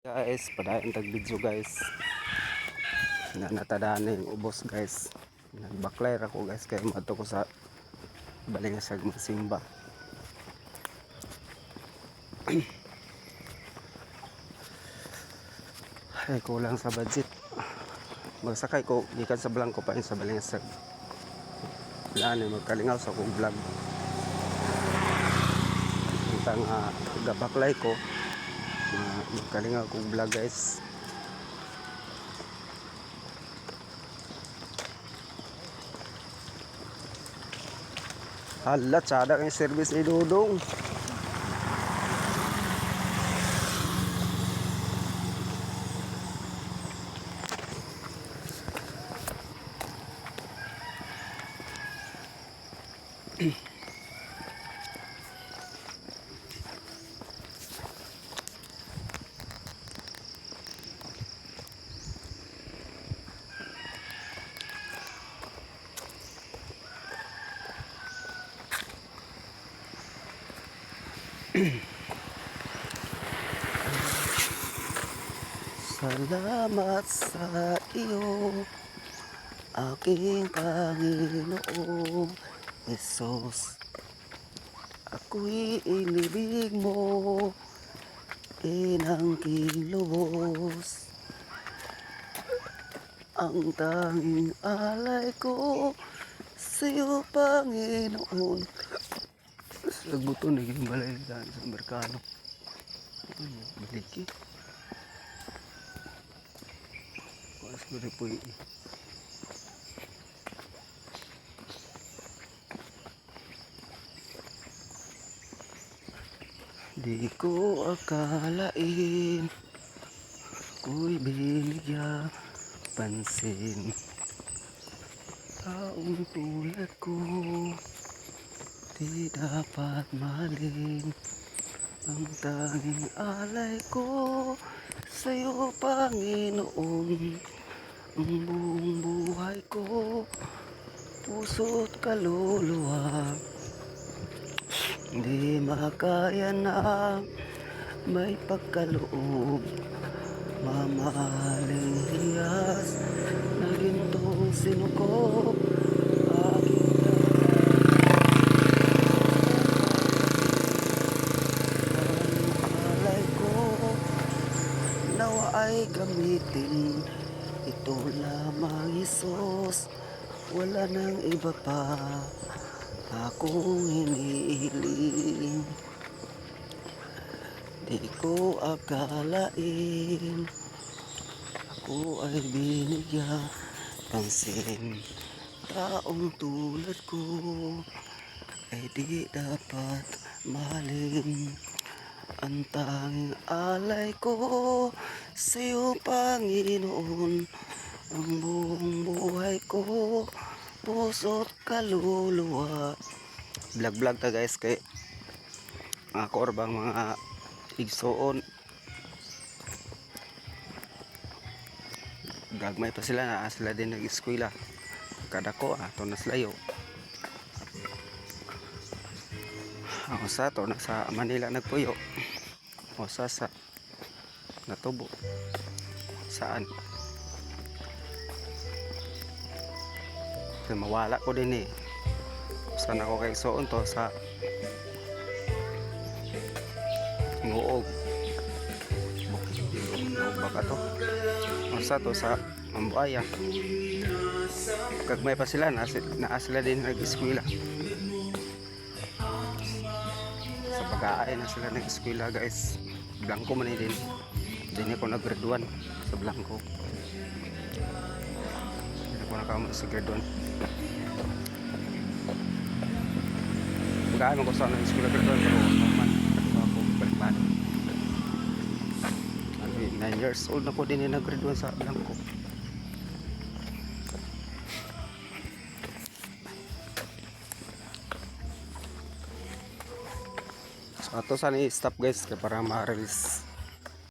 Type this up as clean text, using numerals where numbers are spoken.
Guys, padayon tag video guys. Natadaan yung ubos guys. Nagbaklay ako guys kay madto ko sa balingasag magsimba. Ay kulang sa budget. Magsakay ko gikan sa Blanco pa sa balingasag. Wala na magkalingaw sa akong vlog. Itang gabaklay ko. Magkalingaw akong vlog guys. Hala, tsada yung service ni Dudong. Salamat sa iyo, aking Panginoong Jesus. Ako'y inibig mo, inangking lubos. Ang tanging alay ko sa iyo, Panginoon. Nagbuto na yung balay sa merkado. Baliki. Kuas ko rin po yun. Di ko akalain ako'y binigyan pansin. Taong tulad ko di dapat mahalin. Ang tanging alay ko sa'yo, Panginoon. Ang buong buhay ko, puso't kaluluwa. Hindi makaya na may pagkaloob. Mamahaling hiyas na gintong sinukop. Nawa ay gamitin ito lamang, Isus. Wala nang iba pa akong hinihiling. Di ko akalain ako ay binigyan pansin. Taong tulad ko ay di dapat mahalin. Ang tanging alay ko sa'yo, Panginoon. Ang buong buhay ko, puso't kaluluwa. Vlog ta guys kay mga korbang mga igsoon. Gagmay pa sila na sila din nag-eskwela. Kada ko ato na slayo. Ang usa to nasa Manila nagpuyo. Usa sa Natubo. Saan? Kaya mawala ko din eh. Saan ako kay soon to sa Nguog. Nguog baka to. Usa to sa Mambuaya. Kagmay pa sila na sila din nag-eskwela. Sa pag-aay na sila nag-eskwela guys. Blanco man din. Hindi ako nag-graduan sa Blanco. Hindi ako nakamot sa graduan. Pag-aay man ko sa nag-eskwela graduan pero naman ako balik-balik. 9 years old na ko din nag-graduan sa Blanco. So ato sana i-stop guys para ma-release